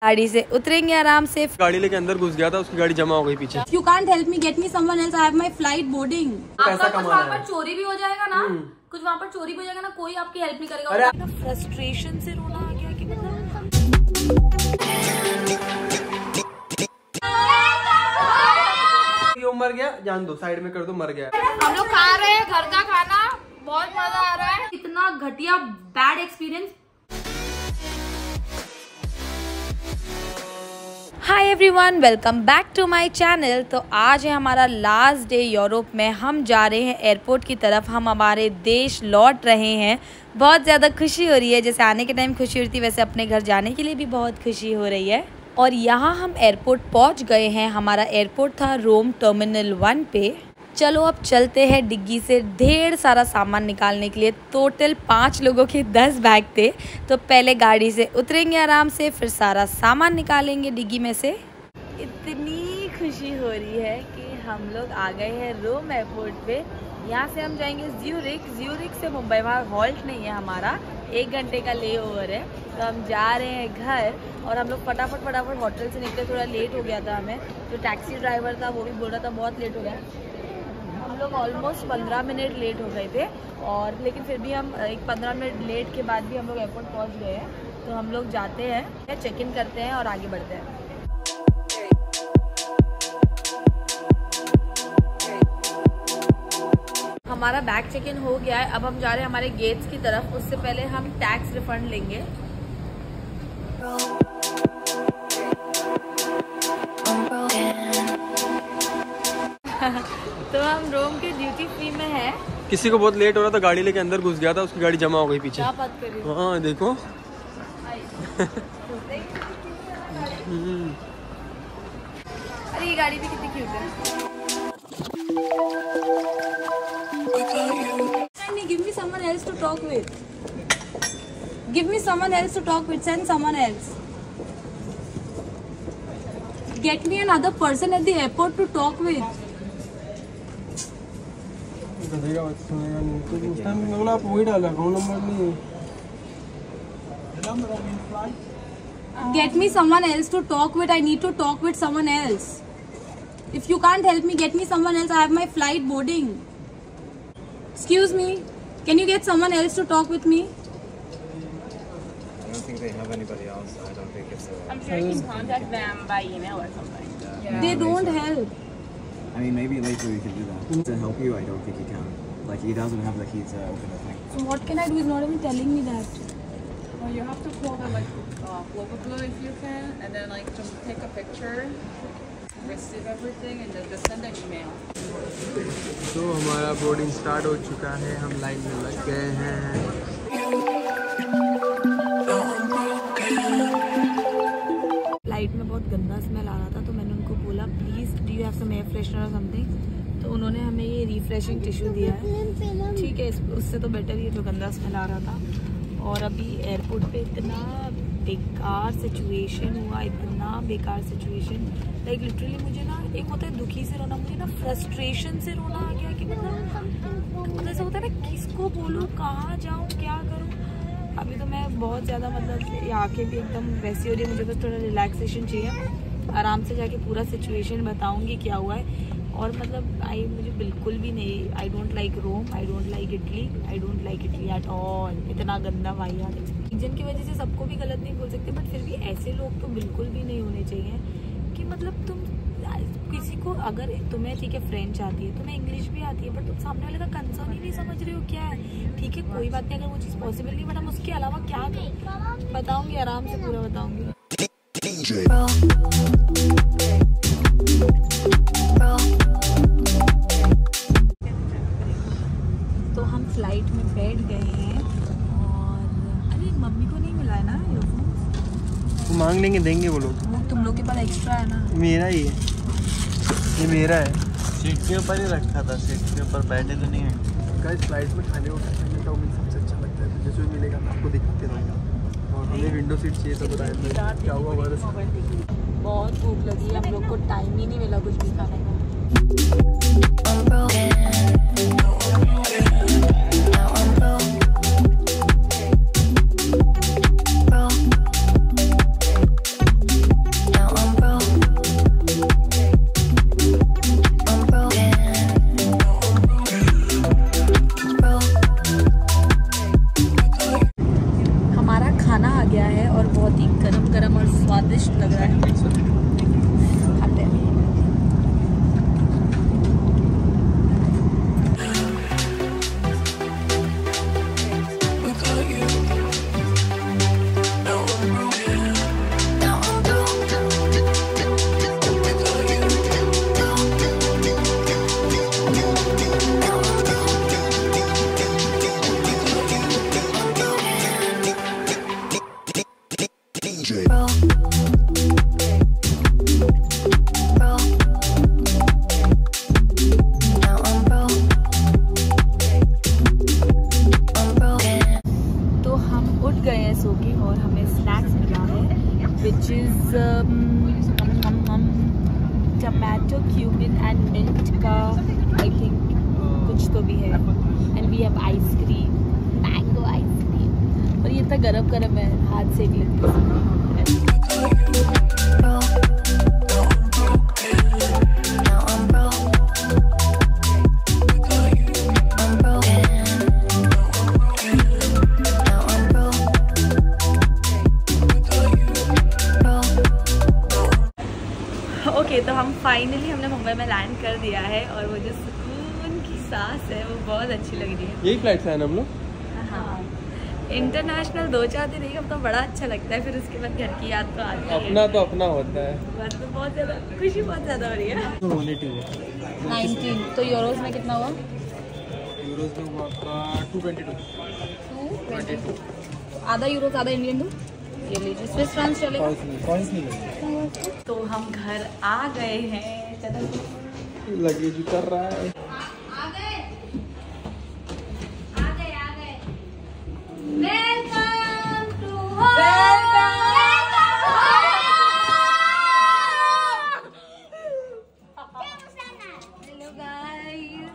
गाड़ी से उतरेंगे आराम से। गाड़ी लेके अंदर घुस गया था, उसकी गाड़ी जमा हो गई पीछे। You can't help me, get me someone else. I have my flight boarding. पैसा कुछ कमाना वहाँ है। पर चोरी भी हो जाएगा ना, कुछ वहाँ पर चोरी भी हो जाएगा ना, कोई आपकी हेल्प नहीं करेगा। अरे फ्रस्ट्रेशन से रोना आ गया कि मतलब मर गया, जान दो, साइड में कर दो, मर गया। हम लोग खा रहे हैं घर का खाना, बहुत मजा आ रहा है। इतना घटिया bad experience. Hi everyone, welcome back to my channel. तो आज है हमारा लास्ट डे यूरोप में। हम जा रहे हैं एयरपोर्ट की तरफ, हम हमारे देश लौट रहे हैं। बहुत ज़्यादा खुशी हो रही है, जैसे आने के टाइम खुशी होती वैसे अपने घर जाने के लिए भी बहुत खुशी हो रही है। और यहाँ हम एयरपोर्ट पहुँच गए हैं। हमारा एयरपोर्ट था रोम टर्मिनल 1 पे। चलो अब चलते हैं डिग्गी से ढेर सारा सामान निकालने के लिए। टोटल 5 लोगों के 10 बैग थे। तो पहले गाड़ी से उतरेंगे आराम से, फिर सारा सामान निकालेंगे डिग्गी में से। इतनी खुशी हो रही है कि हम लोग आ गए हैं रोम एयरपोर्ट पे। यहाँ से हम जाएंगे ज्यूरिख से मुंबई। वहाँ हॉल्ट नहीं है हमारा, 1 घंटे का ले ओवर है। तो हम जा रहे हैं घर और हम लोग फटाफट होटल से निकले। थोड़ा लेट हो गया था हमें, जो टैक्सी ड्राइवर था वो भी बोल रहा था बहुत लेट हो गया। हम लोग ऑलमोस्ट 15 मिनट लेट हो गए थे, और लेकिन फिर भी हम एक 15 मिनट लेट के बाद भी हम लोग एयरपोर्ट पहुंच गए हैं। तो हम लोग जाते हैं, चेक इन करते हैं और आगे बढ़ते हैं। हमारा बैग चेक इन हो गया है। अब हम जा रहे हैं हमारे गेट्स की तरफ। उससे पहले हम टैक्स रिफंड लेंगे। तो हम रोम के ड्यूटी फ्री में है। किसी को बहुत लेट हो रहा था, गाड़ी लेके अंदर घुस गया था, उसकी गाड़ी जमा हो गई पीछे। क्या बात कर रही हो? हाँ देखो। अरे ये गाड़ी भी कितनी क्यूट है। Give me someone else to talk with. Give me someone else to talk with. Send someone else. Get me another person at the airport to talk with. आप वही डाला, फोन नंबर नहीं। Get me someone else to talk with. I need to talk with someone else. If you can't help me, get me someone else. I have my flight boarding. Excuse me. Can you get someone else to talk with me? I don't think they have anybody else. I don't think it's a... I'm sure you can contact them by email or something. Yeah, They don't help. I mean, maybe later we can do that. To help you, I don't think he can. Like, he doesn't have the key to open the thing. So what can I do? He's not even telling me that. Well, you have to call them like Global if you can, and then like just take a picture, receive everything, and then just send an email. तो हमारा boarding start हो चुका है, हम line में लग गए हैं। फ्लाइट में बहुत गंदा स्मेल आ रहा था, तो मैंने उनको बोला please do you have some air freshener और समथिंग। तो उन्होंने हमें ये रिफ्रेशिंग टिश्यू दिया है। ठीक है, उससे तो बेटर ये जो गंदा स्मेल आ रहा था। और अभी एयरपोर्ट पे इतना बेकार सिचुएशन हुआ, इतना बेकार सिचुएशन। लाइक लिटरली मुझे ना, एक होता है दुखी से रोना, मुझे ना फ्रस्ट्रेशन से रोना आ गया कि मतलब ऐसा होता है ना, किसको बोलूँ, कहाँ जाऊँ, क्या करूँ। अभी तो मैं बहुत ज़्यादा मतलब आँखें भी एकदम वैसी हो रही है। मुझे बस थोड़ा रिलैक्सेशन चाहिए, आराम से जाके पूरा सिचुएशन बताऊँगी क्या हुआ है। और मतलब मुझे बिल्कुल भी नहीं, I don't like Rome, I don't like Italy, I don't like Italy at all. इतना गंदा वाहियात रीजन की वजह से सबको भी गलत नहीं बोल सकते, बट फिर भी ऐसे लोग तो बिल्कुल भी नहीं होने चाहिए कि मतलब तुम किसी को, अगर तुम्हें ठीक है फ्रेंच आती है, तुम्हें इंग्लिश भी आती है, बट तुम सामने वाले का कंसर्न ही नहीं समझ रहे हो क्या है। ठीक है कोई बात नहीं, अगर वो चीज़ पॉसिबल नहीं, बट हम उसके अलावा क्या करें, बताऊँगी आराम से पूरा बताऊँगी। तो हम फ्लाइट में बैठ गए हैं, और अरे मम्मी को नहीं मिला है ना ईयरफोन्स। मांग लेंगे, देंगे वो लोग। वो तुम लोग के पास एक्स्ट्रा है ना? मेरा ही है, ये मेरा है। सीट के ऊपर ही रखा था, सीट के ऊपर बैठे तो नहीं है। गाइस फ्लाइट में खाने को सबसे अच्छा लगता है, तो जैसे भी मिलेगा मैं आपको दिखाते रहूँगा। और हमें विंडो सीट चाहिए था, बताया क्या हुआ बरस। बहुत भूख लगी है, हम लोग को टाइम ही नहीं मिला कुछ भी खाने का। और स्वादिष्ट लग रहा है। खाते हैं। which is tomato, cumin and mint का I think कुछ तो भी है, and we have ice cream, mango ice cream, और ये इतना गरम गरम है, हाथ सेक लेती हूँ। ओके तो हम फाइनली हमने मुंबई में लैंड कर दिया है और वो जो सुकून की सांस है वो बहुत अच्छी लग रही है। यही फ्लाइट से आए ना हम लोग? हाँ, इंटरनेशनल 2-4 दिन एक हफ्ता बड़ा अच्छा लगता है, फिर उसके बाद घर की याद तो आती है। अपना तो अपना होता है। बस तो बहुत ज़्यादा खुशी बहुत ज़्यादा हो रही है। 19 तो यूरोज में कितना हुआ? यूरोज में हुआ आपका 222। आधा यूरोज आधा इंडियन दो, ये लीजिए। स्विस फ्रांस चलेगा? कॉइंस नहीं लगेगा। तो हम घर आ गए हैं, चलो लगेज उतर रहा है। आ गए। Welcome to home. Hello guys.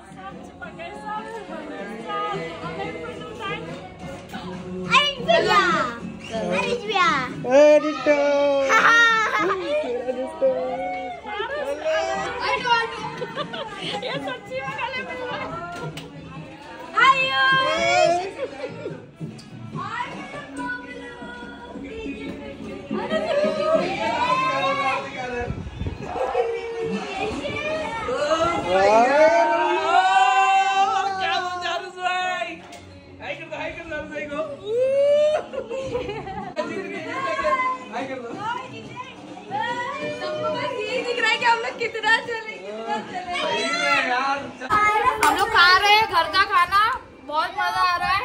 हम लोग खा रहे हैं घर का खाना, बहुत मजा आ रहा है।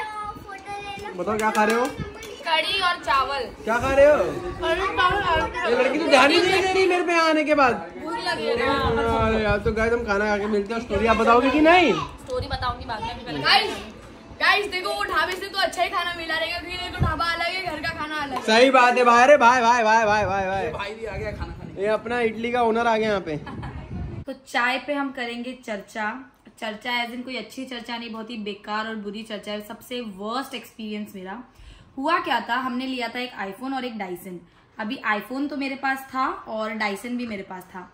बताओ क्या खा रहे हो? कढ़ी और चावल। क्या खा रहे हो? ये लड़की तो ध्यान ही नहीं दे रही मेरे पे आने के बाद। भूख लगी है ना। अरे यार तो गाइस हम खाना खा के मिलते हैं। स्टोरी आप बताओगे कि नहीं? स्टोरी बताऊंगी बाद में। गाइस देखो वो ढाबे से तो अच्छा ही खाना मिला रहेगा, क्योंकि देखो ढाबा अलग है, घर का खाना अलग है। सही बात है भाई। अरे भाई भाई भाई भाई भाई भाई भाई भी आ गया खाना खाने। ये अपना इडली का ओनर आ गया यहाँ पे। तो चाय पे हम करेंगे चर्चा एज इन कोई अच्छी चर्चा नहीं, बहुत ही बेकार और बुरी चर्चा है। सबसे वर्स्ट एक्सपीरियंस मेरा हुआ क्या था, हमने लिया था एक आईफोन और एक डाइसन। अभी आईफोन तो मेरे पास था और डाइसन भी मेरे पास था।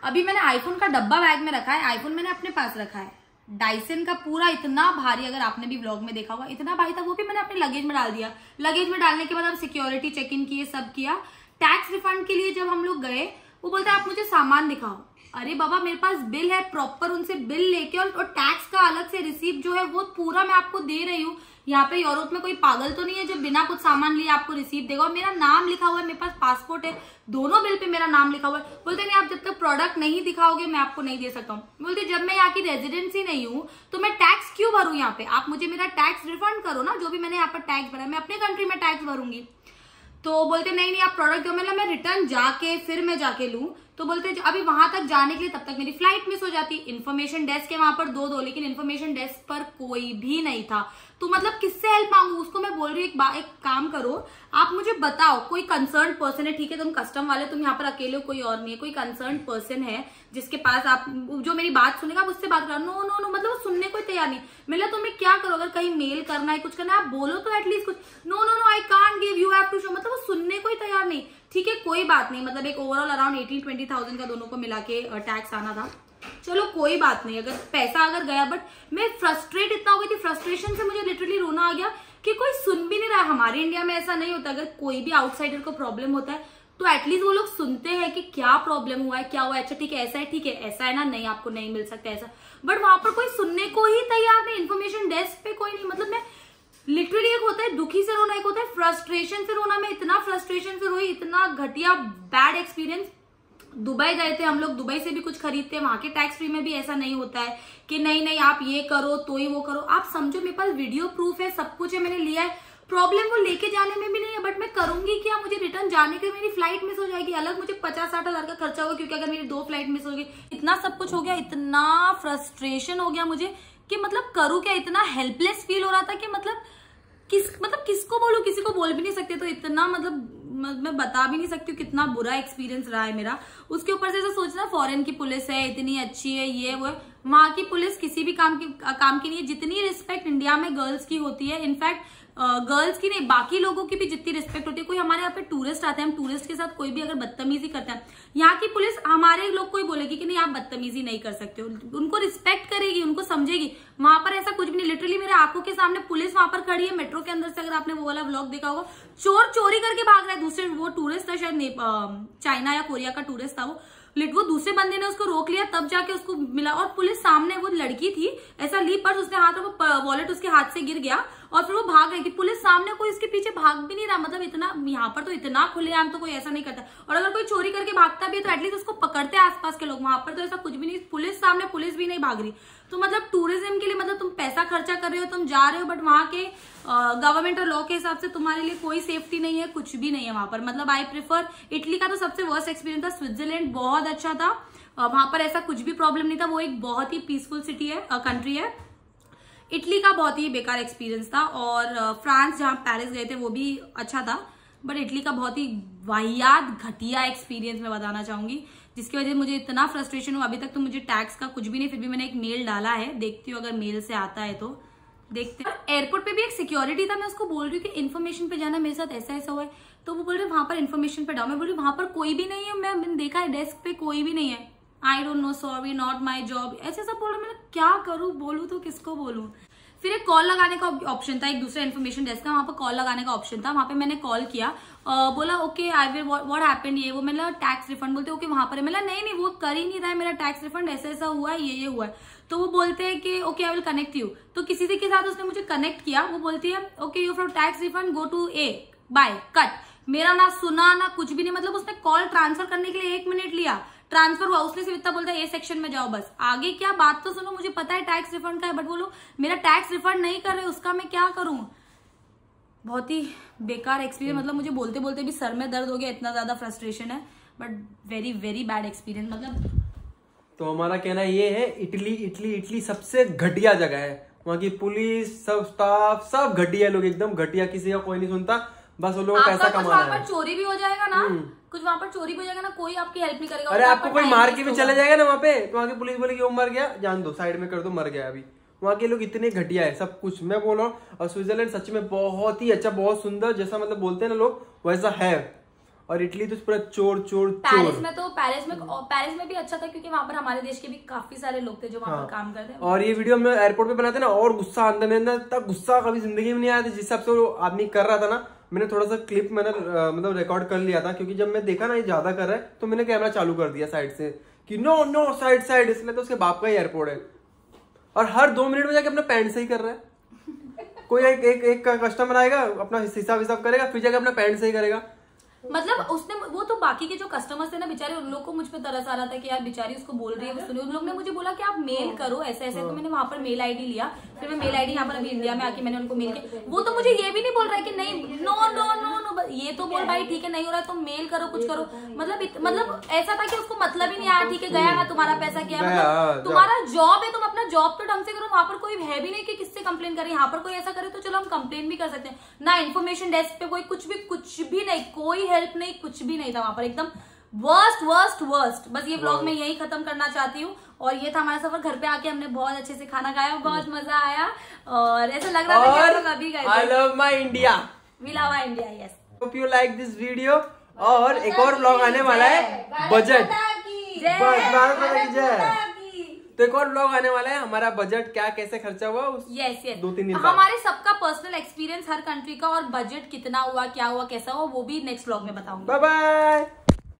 अभी मैंने आईफोन का डब्बा बैग में रखा है, आईफोन मैंने अपने पास रखा है। डाइसन का पूरा इतना भारी, अगर आपने भी व्लॉग में देखा होगा, इतना भारी था, वो भी मैंने अपने लगेज में डाल दिया। लगेज में डालने के बाद अब सिक्योरिटी चेक इन किए, सब किया। टैक्स रिफंड के लिए जब हम लोग गए, वो बोलते हैं आप मुझे सामान दिखाओ। अरे बाबा मेरे पास बिल है, प्रॉपर उनसे बिल लेके और टैक्स का अलग से रिसीप्ट जो है वो पूरा मैं आपको दे रही हूँ। यहाँ पे यूरोप में कोई पागल तो नहीं है जो बिना कुछ सामान लिए आपको रिसीप्ट देगा। और मेरा नाम लिखा हुआ है, मेरे पास पासपोर्ट है, दोनों बिल पे मेरा नाम लिखा हुआ है। बोलते नहीं आप जब तक प्रोडक्ट नहीं दिखाओगे मैं आपको नहीं दे सकता हूँ। बोलते जब मैं यहाँ की रेजिडेंसी नहीं हूँ तो मैं टैक्स क्यों भरूँ यहाँ पे, आप मुझे मेरा टैक्स रिफंड करो ना, जो भी मैंने यहाँ पर टैक्स भरा मैं अपने कंट्री में टैक्स भरूंगी। तो बोलते नहीं आप प्रोडक्ट दो। मैं रिटर्न जाके फिर मैं जाके लूं। तो बोलते अभी वहां तक जाने के लिए तब तक मेरी फ्लाइट मिस हो जाती। इन्फॉर्मेशन डेस्क है वहां पर दो, लेकिन इन्फॉर्मेशन डेस्क पर कोई भी नहीं था। तो मतलब किससे हेल्प मांगू? उसको मैं बोल रही हूँ एक काम करो, आप मुझे बताओ कोई कंसर्न पर्सन है, ठीक है तुम कस्टम वाले, तुम यहाँ पर अकेले हो, कोई और नहीं है, कोई कंसर्न पर्सन है जिसके पास आप जो मेरी बात सुनेगा आप उससे बात करो। नो मतलब वो सुनने को तैयार नहीं। मतलब तुम्हें क्या करो, अगर कहीं मेल करना है, कुछ करना है, आप बोलो तो एटलीस्ट कुछ। No I can't give, you have to show. मतलब वो सुनने को ही तैयार नहीं। ठीक है कोई बात नहीं, मतलब एक ओवरऑल अराउंड 18-20,000 का दोनों को मिला के टैक्स आना था। चलो कोई बात नहीं, अगर पैसा अगर गया, बट मैं फ्रस्ट्रेट इतना हो गई थी, फ्रस्ट्रेशन से मुझे लिटरली रोना आ गया कि कोई सुन भी नहीं रहा। हमारे इंडिया में ऐसा नहीं होता, अगर कोई भी आउटसाइडर को प्रॉब्लम होता है तो एटलीस्ट वो लोग सुनते हैं कि क्या प्रॉब्लम हुआ है, क्या हुआ है, अच्छा ठीक है ऐसा है, ठीक है ऐसा है ना, नहीं आपको नहीं मिल सकता ऐसा। बट वहां पर कोई सुनने को ही तैयार नहीं, इन्फॉर्मेशन डेस्क पे कोई नहीं। मतलब मैं लिटरली, एक होता है दुखी से रोना, एक होता है फ्रस्ट्रेशन से रोना। मैं इतना फ्रस्ट्रेशन से रोई, इतना घटिया बैड एक्सपीरियंस। दुबई गए थे हम लोग, दुबई से भी कुछ खरीदते हैं, वहां के टैक्स फ्री में भी ऐसा नहीं होता है कि नहीं आप ये करो तो ही वो करो। आप समझो मेरे पास वीडियो प्रूफ है, सब कुछ है, मैंने लिया है, प्रॉब्लम वो लेके जाने में भी नहीं है। बट मैं करूंगी क्या, मुझे रिटर्न जाने के मेरी फ्लाइट मिस हो जाएगी, अलग मुझे 50-60 हजार का खर्चा होगा, क्योंकि अगर मेरी 2 फ्लाइट मिस हो गई। इतना सब कुछ हो गया, इतना फ्रस्ट्रेशन हो गया मुझे कि मतलब करूँ क्या, इतना हेल्पलेस फील हो रहा था कि मतलब किसको बोलूं, किसी को बोल भी नहीं सकते। तो इतना मतलब मैं बता भी नहीं सकती हूँ कितना बुरा एक्सपीरियंस रहा है मेरा। उसके ऊपर से ऐसा सोचना, फॉरेन की पुलिस है, इतनी अच्छी है, ये वो है। वहां की पुलिस किसी भी काम की नहीं है। जितनी रिस्पेक्ट इंडिया में गर्ल्स की होती है, इनफैक्ट गर्ल्स की नहीं, बाकी लोगों की भी जितनी रिस्पेक्ट होती है। कोई हमारे यहाँ पे टूरिस्ट आते हैं, हम टूरिस्ट के साथ कोई भी अगर बदतमीजी करते हैं, यहाँ की पुलिस हमारे लोग को ही बोलेगी कि नहीं आप बदतमीजी नहीं कर सकते हो, उनको रिस्पेक्ट करेगी, उनको समझेगी। वहां पर ऐसा कुछ भी नहीं, लिटरली मेरे आंखों के सामने पुलिस वहां पर खड़ी है मेट्रो के अंदर से। अगर आपने वो वाला व्लॉग देखा होगा, चोर चोरी करके भाग रहा है, दूसरे वो टूरिस्ट था, शायद चाइना या कोरिया का टूरिस्ट था वो दूसरे बंदे ने उसको रोक लिया, तब जाके उसको मिला। और पुलिस सामने, वो लड़की थी, ऐसा ली पर्स उसने हाथ, वो वॉलेट उसके हाथ से गिर गया और फिर वो भाग गई थी। पुलिस सामने, कोई इसके पीछे भाग भी नहीं रहा। मतलब इतना, यहाँ पर तो इतना खुलेआम तो कोई ऐसा नहीं करता। और अगर कोई चोरी करके भागता भी है तो एटलीस्ट उसको पकड़ते आसपास के लोग। वहां पर तो ऐसा कुछ भी नहीं, पुलिस सामने, पुलिस भी नहीं भाग रही। तो मतलब टूरिज्म के लिए, मतलब तुम पैसा खर्चा कर रहे हो, तुम जा रहे हो, बट वहां के गवर्नमेंट और लॉ के हिसाब से तुम्हारे लिए कोई सेफ्टी नहीं है, कुछ भी नहीं है वहां पर। मतलब आई प्रेफर इटली का तो सबसे वर्स्ट एक्सपीरियंस था। स्विट्जरलैंड बहुत अच्छा था, वहां पर ऐसा कुछ भी प्रॉब्लम नहीं था, वो एक बहुत ही पीसफुल सिटी है, कंट्री है। इटली का बहुत ही बेकार एक्सपीरियंस था। और फ्रांस, जहां पेरिस गए थे, वो भी अच्छा था, बट इटली का बहुत ही वाहियात घटिया एक्सपीरियंस मैं बताना चाहूंगी, जिसकी वजह से मुझे इतना फ्रस्ट्रेशन हुआ। अभी तक तो मुझे टैक्स का कुछ भी नहीं, फिर भी मैंने एक मेल डाला है, देखती हूँ अगर मेल से आता है तो देखते हैं। एयरपोर्ट पे भी एक सिक्योरिटी था, मैं उसको बोल रही हूँ कि इन्फॉर्मेशन पे जाना, मेरे साथ ऐसा ऐसा हुआ है, तो वो बोल रहे वहां पर इन्फॉर्मेशन पे डालो। मैं बोल रही वहां पर कोई भी नहीं है, मैंने देखा है डेस्क पे कोई भी नहीं है, I don't know, sorry, not my job, ऐसे सब बोल रहे। मैं क्या करूँ, बोलूँ तो किसको बोलूँ। फिर एक कॉल लगाने का ऑप्शन था, एक दूसरा इन्फॉर्मेशन डेस्क का, वहां पर कॉल लगाने का ऑप्शन था। वहां पे मैंने कॉल किया, बोला okay I will, what happened, ये वो, मैंने टैक्स रिफंड, बोलते ओके वहां पर है। मैंने नहीं वो कर ही नहीं रहा है मेरा टैक्स रिफंड, ऐसा ऐसा हुआ है, ये हुआ है। तो वो बोलते हैं कि okay I will connect you. तो किसी के साथ उसने मुझे कनेक्ट किया, वो बोलती है okay you from tax refund go to A, bye, cut. मेरा ना सुना ना कुछ भी नहीं। मतलब उसने कॉल ट्रांसफर करने के लिए 1 मिनट लिया, ट्रांसफर हुआ, उसने सिर्फ इतना बोलता है ए सेक्शन में जाओ, बस। आगे क्या, बात तो सुनो, मुझे पता है टैक्स रिफंड का है, बट वो लोग मेरा टैक्स रिफंड नहीं कर रहे, उसका मैं क्या करूं। बहुत ही बेकार एक्सपीरियंस। मतलब मुझे बोलते बोलते भी सर में दर्द हो गया, इतना ज्यादा फ्रस्ट्रेशन है, but very very bad experience. मतलब तो हमारा कहना ये है, इटली सबसे घटिया जगह है। वहाँ की पुलिस, सब स्टाफ, सब घटिया लोग, एकदम घटिया, किसी का कोई नहीं सुनता, बस वो लोग पैसा कमाना है। वहाँ पर चोरी भी हो जाएगा ना, कुछ वहाँ पर चोरी भी हो जाएगा ना, कोई आपकी हेल्प नहीं करेगा। अरे आपको कोई मार के भी चले जाएगा ना वहाँ पे, तो वहाँ की पुलिस बोलेगी वो मर गया, जान दो, साइड में कर दो, मर गया। अभी वहाँ के लोग इतने घटिया है सब कुछ, मैं बोल रहा हूँ। और स्विट्जरलैंड सच में बहुत ही अच्छा, बहुत सुंदर, जैसा मतलब बोलते हैं ना लोग, वैसा है। और इटली तो पूरा चोर चोर चोर। पेरिस में भी अच्छा था, क्योंकि वहाँ पर हमारे देश के भी काफी सारे लोग थे जो वहाँ पर काम करते हैं। और ये वीडियो हम एयरपोर्ट पे बनाते ना, और गुस्सा अंदर में, इतना गुस्सा कभी जिंदगी में नहीं आया था जिस हिसाब से वो आदमी कर रहा था ना। मैंने थोड़ा सा क्लिप मैंने मतलब रिकॉर्ड कर लिया था, क्योंकि जब मैं देखा ना ये ज्यादा कर रहा है, तो मैंने कैमरा चालू कर दिया साइड से कि नो साइड, इसलिए तो उसके बाप का ही एयरपोर्ट है। और हर 2 मिनट में जाके अपना पैंट सही कर रहा है। कोई एक कस्टमर आएगा, अपना हिसाब करेगा, फिर जाके अपना पैंट सही करेगा। मतलब उसने, वो तो बाकी के जो कस्टमर्स थे ना बेचारे, उन लोग को मुझ पे तरस आ रहा था कि यार बेचारी उसको बोल रही है, वो सुनिए। उन लोग ने मुझे बोला कि आप मेल करो ऐसे ऐसे, तो मैंने वहां पर मेल आईडी लिया, फिर मैं मेल आईडी यहाँ पर अभी इंडिया में आके मैंने उनको मेल किया। वो तो मुझे ये भी नहीं बोल रहा है कि नहीं, नो, ये तो बोल भाई ठीक है नहीं हो रहा है तो मेल करो, कुछ करो। मतलब ऐसा था कि उसको मतलब ही नहीं आया, ठीक है गया ना, तुम्हारा पैसा क्या है, मतलब तुम्हारा जॉब है, तुम अपना जॉब तो ढंग से करो। वहां पर कोई है भी नहीं कि किससे कंप्लेन करें। यहाँ पर कोई ऐसा करे तो चलो हम कंप्लेन भी कर सकते हैं ना। इन्फॉर्मेशन डेस्क पे कोई कुछ भी नहीं, कोई हेल्प नहीं, कुछ भी नहीं था वहां पर, एकदम वर्स्ट। बस ये व्लॉग मैं यही खत्म करना चाहती हूँ। और ये था हमारा सफर। घर पे आके हमने बहुत अच्छे से खाना खाया, बहुत मजा आया, और ऐसा लग रहा था कि हम लोग अभी गए। I love my India, we love our India, yes. Hope you like this video. और एक और व्लॉग आने वाला है, बजट। तो एक और ब्लॉग आने वाला है, हमारा बजट क्या कैसे खर्चा हुआ उस यस 2-3 दिन हमारे सबका पर्सनल एक्सपीरियंस हर कंट्री का और बजट कितना हुआ, क्या हुआ, कैसा हुआ, वो भी नेक्स्ट ब्लॉग में बताऊंगा। Bye bye.